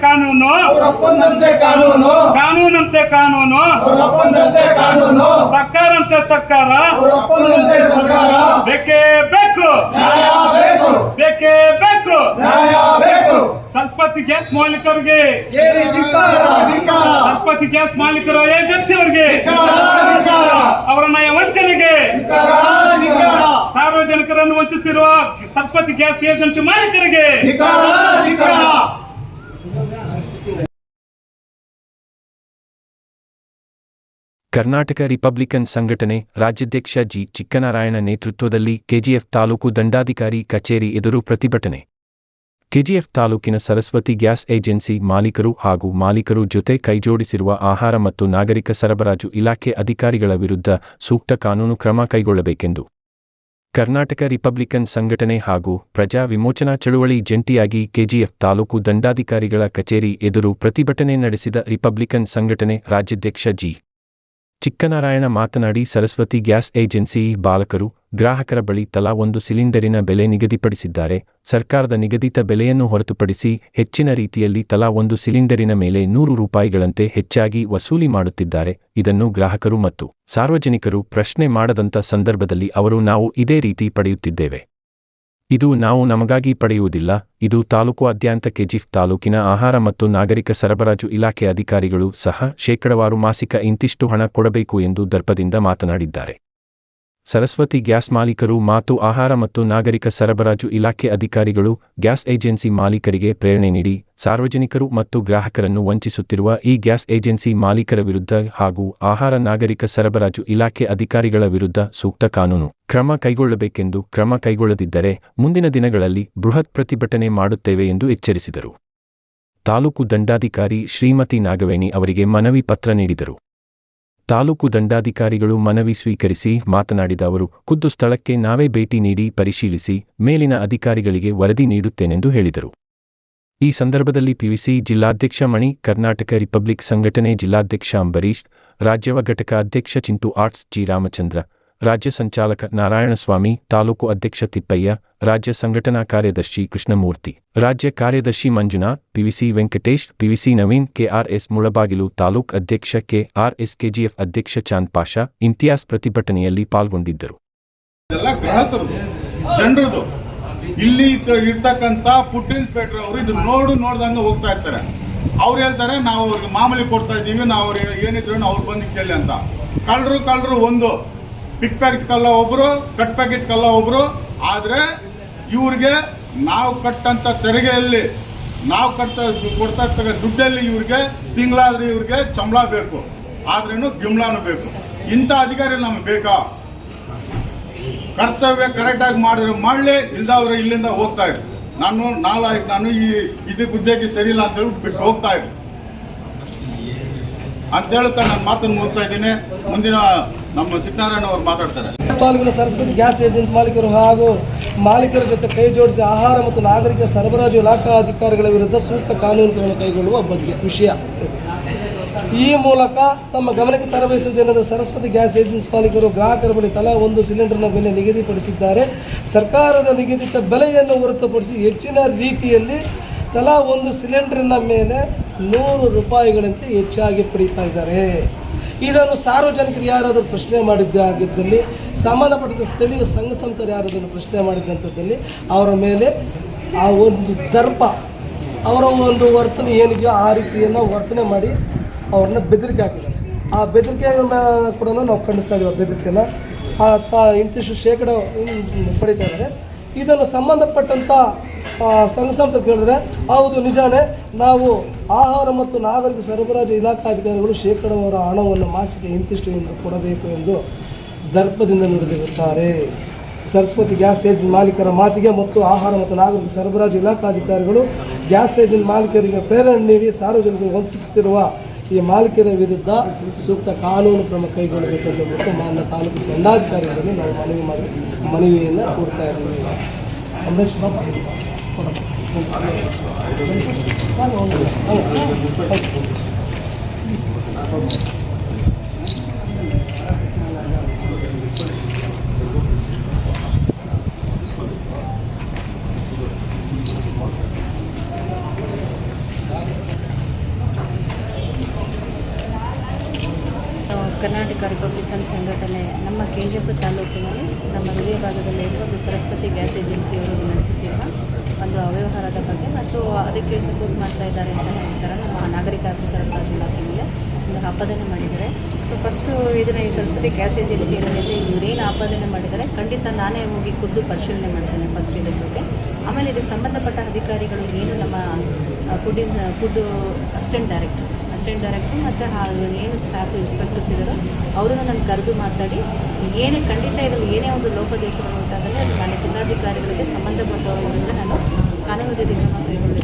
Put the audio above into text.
ಕಾನೂನಂತೆ ಕಾನೂನು, ಕಾನೂನಂತೆ ಕಾನೂನು, ಸರ್ಕಾರಂತೆ ಸರ್ಕಾರ, ಬೇಕೇ ಬೇಕು, ಬೇಕೇ ಬೇಕು. ಸರಸ್ವತಿ ಗ್ಯಾಸ್ ಮಾಲೀಕರಿಗೆ, ಸರಸ್ವತಿ ಗ್ಯಾಸ್ ಮಾಲೀಕರ ಏಜೆನ್ಸಿ ಅವರಿಗೆ, ಅವರ ನಯ ವಂಚನೆಗೆ, ಸಾರ್ವಜನಿಕರನ್ನು ವಂಚಿಸುತ್ತಿರುವ ಸರಸ್ವತಿ ಗ್ಯಾಸ್ ಏಜೆನ್ಸಿ ಮಾಲೀಕರಿಗೆ ಕರ್ನಾಟಕ ರಿಪಬ್ಲಿಕನ್ ಸಂಘಟನೆ ರಾಜ್ಯಾಧ್ಯಕ್ಷ ಜಿ. ಚಿಕ್ಕನಾರಾಯಣ ನೇತೃತ್ವದಲ್ಲಿ ಕೆಜಿಎಫ್ ತಾಲೂಕು ದಂಡಾಧಿಕಾರಿ ಕಚೇರಿ ಎದುರು ಪ್ರತಿಭಟನೆ. ಕೆಜಿಎಫ್ ತಾಲೂಕಿನ ಸರಸ್ವತಿ ಗ್ಯಾಸ್ ಏಜೆನ್ಸಿ ಮಾಲೀಕರು ಹಾಗೂ ಮಾಲೀಕರು ಜೊತೆ ಕೈಜೋಡಿಸಿರುವ ಆಹಾರ ಮತ್ತು ನಾಗರಿಕ ಸರಬರಾಜು ಇಲಾಖೆ ಅಧಿಕಾರಿಗಳ ವಿರುದ್ಧ ಸೂಕ್ತ ಕಾನೂನು ಕ್ರಮ ಕೈಗೊಳ್ಳಬೇಕೆಂದು ಕರ್ನಾಟಕ ರಿಪಬ್ಲಿಕನ್ ಸಂಘಟನೆ ಹಾಗೂ ಪ್ರಜಾ ವಿಮೋಚನಾ ಚಳುವಳಿ ಜಂಟಿಯಾಗಿ ಕೆಜಿಎಫ್ ತಾಲೂಕು ದಂಡಾಧಿಕಾರಿಗಳ ಕಚೇರಿ ಎದುರು ಪ್ರತಿಭಟನೆ ನಡೆಸಿದ ರಿಪಬ್ಲಿಕನ್ ಸಂಘಟನೆ ರಾಜ್ಯಾಧ್ಯಕ್ಷ ಜಿ. ಚಿಕ್ಕನಾರಾಯಣ ಮಾತನಾಡಿ, ಸರಸ್ವತಿ ಗ್ಯಾಸ್ ಏಜೆನ್ಸಿ ಬಾಲಕರು ಗ್ರಾಹಕರ ಬಳಿ ತಲಾ ಒಂದು ಸಿಲಿಂಡರಿನ ಬೆಲೆ ನಿಗದಿಪಡಿಸಿದ್ದಾರೆ. ಸರ್ಕಾರದ ನಿಗದಿತ ಬೆಲೆಯನ್ನು ಹೊರತುಪಡಿಸಿ ಹೆಚ್ಚಿನ ರೀತಿಯಲ್ಲಿ ತಲಾ ಒಂದು ಸಿಲಿಂಡರಿನ ಮೇಲೆ 100 ರೂಪಾಯಿಗಳಂತೆ ಹೆಚ್ಚಾಗಿ ವಸೂಲಿ ಮಾಡುತ್ತಿದ್ದಾರೆ. ಇದನ್ನು ಗ್ರಾಹಕರು ಮತ್ತು ಸಾರ್ವಜನಿಕರು ಪ್ರಶ್ನೆ ಮಾಡದಂತ ಸಂದರ್ಭದಲ್ಲಿ ಅವರು ನಾವು ಇದೇ ರೀತಿ ಪಡೆಯುತ್ತಿದ್ದೇವೆ, ಇದು ನಾವು ನಮಗಾಗಿ ಪಡೆಯುವುದಿಲ್ಲ, ಇದು ತಾಲೂಕಾದ್ಯಂತ ಕೆಜಿಎಫ್ ತಾಲೂಕಿನ ಆಹಾರ ಮತ್ತು ನಾಗರಿಕ ಸರಬರಾಜು ಇಲಾಖೆ ಅಧಿಕಾರಿಗಳು ಸಹ ಶೇಕಡವಾರು ಮಾಸಿಕ ಇಂತಿಷ್ಟು ಹಣ ಕೊಡಬೇಕು ಎಂದು ದರ್ಪದಿಂದ ಮಾತನಾಡಿದ್ದಾರೆ. ಸರಸ್ವತಿ ಗ್ಯಾಸ್ ಮಾಲೀಕರು ಮಾತು ಆಹಾರ ಮತ್ತು ನಾಗರಿಕ ಸರಬರಾಜು ಇಲಾಖೆ ಅಧಿಕಾರಿಗಳು ಗ್ಯಾಸ್ ಏಜೆನ್ಸಿ ಮಾಲೀಕರಿಗೆ ಪ್ರೇರಣೆ ನೀಡಿ ಸಾರ್ವಜನಿಕರು ಮತ್ತು ಗ್ರಾಹಕರನ್ನು ವಂಚಿಸುತ್ತಿರುವ ಈ ಗ್ಯಾಸ್ ಏಜೆನ್ಸಿ ಮಾಲೀಕರ ವಿರುದ್ಧ ಹಾಗೂ ಆಹಾರ ನಾಗರಿಕ ಸರಬರಾಜು ಇಲಾಖೆ ಅಧಿಕಾರಿಗಳ ವಿರುದ್ಧ ಸೂಕ್ತ ಕಾನೂನು ಕ್ರಮ ಕೈಗೊಳ್ಳಬೇಕೆಂದು, ಕ್ರಮ ಕೈಗೊಳ್ಳದಿದ್ದರೆ ಮುಂದಿನ ದಿನಗಳಲ್ಲಿ ಬೃಹತ್ ಪ್ರತಿಭಟನೆ ಮಾಡುತ್ತೇವೆ ಎಂದು ಎಚ್ಚರಿಸಿದರು. ತಾಲೂಕು ದಂಡಾಧಿಕಾರಿ ಶ್ರೀಮತಿ ನಾಗವೇಣಿ ಅವರಿಗೆ ಮನವಿ ಪತ್ರ ನೀಡಿದರು. ತಾಲೂಕು ದಂಡಾಧಿಕಾರಿಗಳು ಮನವಿ ಸ್ವೀಕರಿಸಿ ಮಾತನಾಡಿದ ಅವರು, ಖುದ್ದು ಸ್ಥಳಕ್ಕೆ ನಾವೇ ಭೇಟಿ ನೀಡಿ ಪರಿಶೀಲಿಸಿ ಮೇಲಿನ ಅಧಿಕಾರಿಗಳಿಗೆ ವರದಿ ನೀಡುತ್ತೇನೆಂದು ಹೇಳಿದರು. ಈ ಸಂದರ್ಭದಲ್ಲಿ ಪಿವಿಸಿ ಜಿಲ್ಲಾಧ್ಯಕ್ಷ ಮಣಿ, ಕರ್ನಾಟಕ ರಿಪಬ್ಲಿಕ್ ಸಂಘಟನೆ ಜಿಲ್ಲಾಧ್ಯಕ್ಷ ಅಂಬರೀಶ್, ರಾಜ್ಯವ ಘಟಕ ಅಧ್ಯಕ್ಷ ಚಿಂಟು ಆರ್ಟ್ಸ್ ಜಿ. ರಾಮಚಂದ್ರ, ರಾಜ್ಯ ಸಂಚಾಲಕ ನಾರಾಯಣಸ್ವಾಮಿ, ತಾಲೂಕು ಅಧ್ಯಕ್ಷ ತಿಪ್ಪಯ್ಯ, ರಾಜ್ಯ ಸಂಘಟನಾ ಕಾರ್ಯದರ್ಶಿ ಕೃಷ್ಣಮೂರ್ತಿ, ರಾಜ್ಯ ಕಾರ್ಯದರ್ಶಿ Manjunath, PVC Venkatesh, PVC Naveen, KRS Mulbagal taluk ಅಧ್ಯಕ್ಷ ಕೆಆರ್ಎಸ್, ಕೆಜಿಎಫ್ ಅಧ್ಯಕ್ಷ ಚಾಂದ್ ಪಾಷಾ, ಇಂತಿಯಾಸ್ ಪ್ರತಿಭಟನೆಯಲ್ಲಿ ಪಾಲ್ಗೊಂಡಿದ್ದರು. ಗ್ರಾಹಕರು ಜನರದು ಇಲ್ಲಿ ಇರ್ತಕ್ಕಂಥ ಫುಡ್ ಇನ್ಸ್ಪೆಕ್ಟರ್ ಅವರು ಇದು ನೋಡ್ದಂಗೆ ಹೋಗ್ತಾ ಇರ್ತಾರೆ. ಅವ್ರು ಹೇಳ್ತಾರೆ ನಾವು ಅವ್ರಿಗೆ ಮಾಮೂಲಿ ಕೊಡ್ತಾ ಇದ್ದೀವಿ, ನಾವು ಅವ್ರು ಏನಿದ್ರು ಅವ್ರು ಬಂದು ಕೇಳಿ ಅಂತ. ಕಳ್ಳರು ಒಂದು ಪಿಕ್ ಪ್ಯಾಕೆಟ್ ಕಲ್ಲ ಒಬ್ಬರು, ಕಟ್ ಪ್ಯಾಕೆಟ್ ಕಲ್ಲ ಒಬ್ಬರು. ಆದರೆ ಇವ್ರಿಗೆ ನಾವು ಕಟ್ಟಂಥ ತೆರಿಗೆಯಲ್ಲಿ ನಾವು ಕೊಡ್ತಾ ಇರ್ತಕ್ಕ ದುಡ್ಡಲ್ಲಿ ಇವ್ರಿಗೆ ತಿಂಗಳಾದ್ರೆ ಇವ್ರಿಗೆ ಸಂಬಳ ಬೇಕು, ಆದ್ರೂ ಗಿಂಬಳನೂ ಬೇಕು. ಇಂಥ ಅಧಿಕಾರಿ ನಮಗೆ ಬೇಕಾ? ಕರ್ತವ್ಯ ಕರೆಕ್ಟಾಗಿ ಮಾಡಿದ್ರೆ ಮಾಡಲಿ, ಇಲ್ದವ್ರೆ ಇಲ್ಲಿಂದ ಹೋಗ್ತಾ ಇದ್ರು. ನಾನು ಈ ಇದಕ್ಕೆ ಉದ್ಯೋಗ ಸರಿ ಇಲ್ಲ ಅಂತ ಹೇಳಿ ಬಿಟ್ಟು ಹೋಗ್ತಾ ಇದ್ರು ಅಂತ ಹೇಳ್ತಾ ನಾನು ಮಾತನ್ನು ಮುಗಿಸ್ತಾ ಇದ್ದೀನಿ. ಮುಂದಿನ ನಮ್ಮ ಚಿಕ್ಕನಾರಾಯಣ ಅವರು ಮಾತಾಡ್ತಾರೆ. ತಾಲೂಕಿನ ಸರಸ್ವತಿ ಗ್ಯಾಸ್ ಏಜೆನ್ಸಿ ಮಾಲೀಕರು ಹಾಗೂ ಮಾಲೀಕರ ಜೊತೆ ಕೈ ಜೋಡಿಸಿ ಆಹಾರ ಮತ್ತು ನಾಗರಿಕ ಸರಬರಾಜು ಇಲಾಖಾ ಅಧಿಕಾರಿಗಳ ವಿರುದ್ಧ ಸೂಕ್ತ ಕಾನೂನು ಕ್ರಮ ಕೈಗೊಳ್ಳುವ ಬಗ್ಗೆ ವಿಷಯ. ಈ ಮೂಲಕ ತಮ್ಮ ಗಮನಕ್ಕೆ ತರಬಯಸುವುದೇನೆಂದರೆ, ಸರಸ್ವತಿ ಗ್ಯಾಸ್ ಏಜೆನ್ಸಿ ಮಾಲೀಕರು ಗ್ರಾಹಕರ ಬಳಿ ತಲಾ ಒಂದು ಸಿಲಿಂಡರ್ನ ಬೆಲೆ ನಿಗದಿಪಡಿಸಿದ್ದಾರೆ. ಸರ್ಕಾರದ ನಿಗದಿತ ಬೆಲೆಯನ್ನು ಹೊರತುಪಡಿಸಿ ಹೆಚ್ಚಿನ ರೀತಿಯಲ್ಲಿ ತಲಾ ಒಂದು ಸಿಲಿಂಡರಿನ ಮೇಲೆ 100 ರೂಪಾಯಿಗಳಂತೆ ಹೆಚ್ಚಾಗಿ ಪಡೀತಾ ಇದ್ದಾರೆ. ಇದನ್ನು ಸಾರ್ವಜನಿಕರು ಯಾರಾದರೂ ಪ್ರಶ್ನೆ ಮಾಡಿದ್ದಾಗಿದ್ದಲ್ಲಿ, ಸಂಬಂಧಪಟ್ಟ ಸ್ಥಳೀಯ ಸಂಘ ಸಂಸ್ಥರು ಯಾರಾದರೂ ಪ್ರಶ್ನೆ ಮಾಡಿದಂಥದ್ದಲ್ಲಿ ಅವರ ಮೇಲೆ ಆ ಒಂದು ದರ್ಪ, ಅವರ ಒಂದು ವರ್ತನೆ ಏನಿದೆಯೋ ಆ ರೀತಿಯನ್ನು ವರ್ತನೆ ಮಾಡಿ ಅವ್ರನ್ನ ಬೆದರಿಕೆ ಹಾಕಿದ್ದಾರೆ. ಆ ಬೆದರಿಕೆ ಕೂಡ ನಾವು ಖಂಡಿಸ್ತಾ ಇದ್ದೀವಿ. ಆ ಬೆದರಿಕೆನ ಇಂತಿಷ್ಟು ಶೇಕಡ ಪಡೀತಾ ಇದ್ದಾರೆ. ಇದನ್ನು ಸಂಬಂಧಪಟ್ಟಂಥ ಸಂಘ ಸಂಸ್ಥೆ ಕೇಳಿದ್ರೆ, ಹೌದು ನಿಜಾನೇ, ನಾವು ಆಹಾರ ಮತ್ತು ನಾಗರಿಕ ಸರಬರಾಜು ಇಲಾಖಾಧಿಕಾರಿಗಳು ಶೇಕಡವಾರ ಹಣವನ್ನು ಮಾಸಿಕ ಇಂತಿಷ್ಟು ಎಂದು ಕೊಡಬೇಕು ಎಂದು ದರ್ಪದಿಂದ ನುಡಿದಿರುತ್ತಾರೆ. ಸರಸ್ವತಿ ಗ್ಯಾಸ್ ಏಜೆನ್ಸಿ ಮಾಲೀಕರ ಮಾತಿಗೆ ಮತ್ತು ಆಹಾರ ಮತ್ತು ನಾಗರಿಕ ಸರಬರಾಜು ಇಲಾಖಾಧಿಕಾರಿಗಳು ಗ್ಯಾಸ್ ಏಜೆನ್ಸಿ ಮಾಲೀಕರಿಗೆ ಪ್ರೇರಣೆ ನೀಡಿ ಸಾರ್ವಜನಿಕರು ವಂಚಿಸುತ್ತಿರುವ ಈ ಮಾಲೀಕರ ವಿರುದ್ಧ ಸೂಕ್ತ ಕಾನೂನು ಕ್ರಮ ಕೈಗೊಳ್ಳಬೇಕೆಂದು ಮತ್ತು ಮಾನ್ಯ ತಾಲೂಕು ದಂಡಾಧಿಕಾರಿಗಳನ್ನು ನಾವು ಮನವಿಯನ್ನು ಕೊಡ್ತಾ ಇದ್ದೀವಿ. ಅಂಬರೀಶ್ ಪಬ್ಲಿಕನ್ ಸಂಘಟನೆ ನಮ್ಮ KGF ತಾಲೂಕಿನಲ್ಲಿ ನಮ್ಮ ಹೃದಯ ಭಾಗದಲ್ಲಿ ಒಂದು ಸರಸ್ವತಿ ಗ್ಯಾಸ್ ಏಜೆನ್ಸಿಯವರು ನಡೆಸುತ್ತಿರುವ ಒಂದು ಅವ್ಯವಹಾರದ ಬಗ್ಗೆ ಮತ್ತು ಅದಕ್ಕೆ ಸಪೋರ್ಟ್ ಮಾಡ್ತಾ ಇದ್ದಾರೆ ಅಂತ ಹೇಳ್ತಾರೆ. ನಮ್ಮ ನಾಗರಿಕ ಹಾಗೂ ಸರಬರಾಜು ಇಲಾಖೆ ಮೇಲೆ ಒಂದು ಆಪಾದನೆ ಮಾಡಿದ್ದಾರೆ. ಸೊ ಫಸ್ಟು ಇದನ್ನು ಈ ಸರಸ್ವತಿ ಗ್ಯಾಸ್ ಏಜೆನ್ಸಿ ಏನಿದೆ ಇವರೇನು ಆಪಾದನೆ ಮಾಡಿದ್ದಾರೆ ಖಂಡಿತ ನಾನೇ ಹೋಗಿ ಖುದ್ದು ಪರಿಶೀಲನೆ ಮಾಡ್ತೇನೆ ಫಸ್ಟ್ ಇದ್ರ ಬಗ್ಗೆ. ಆಮೇಲೆ ಇದಕ್ಕೆ ಸಂಬಂಧಪಟ್ಟ ಅಧಿಕಾರಿಗಳು ಏನು ನಮ್ಮ ಫುಡ್ ಅಸಿಸ್ಟೆಂಟ್ ಡೈರೆಕ್ಟ್ರು ಮತ್ತು ಏನು ಸ್ಟಾಫ್ ಇನ್ಸ್ಪೆಕ್ಟರ್ಸ್ ಇದ್ದಾರೋ ಅವರನ್ನು ನಾನು ಕರೆದು ಮಾತಾಡಿ ಏನೇ ಖಂಡಿತ ಇದರಲ್ಲಿ ಏನೇ ಒಂದು ಲೋಪದೋಷಗಳು ಉಂಟಾದರೆ ಅದು ನಾನು ಜಿಲ್ಲಾಧಿಕಾರಿಗಳಿಗೆ ಸಂಬಂಧಪಟ್ಟವರಿಂದ ನಾನು ಕಾನೂನು ರೀತಿ ಕ್ರಮ ಕೈಗೊಳ್ಳಿ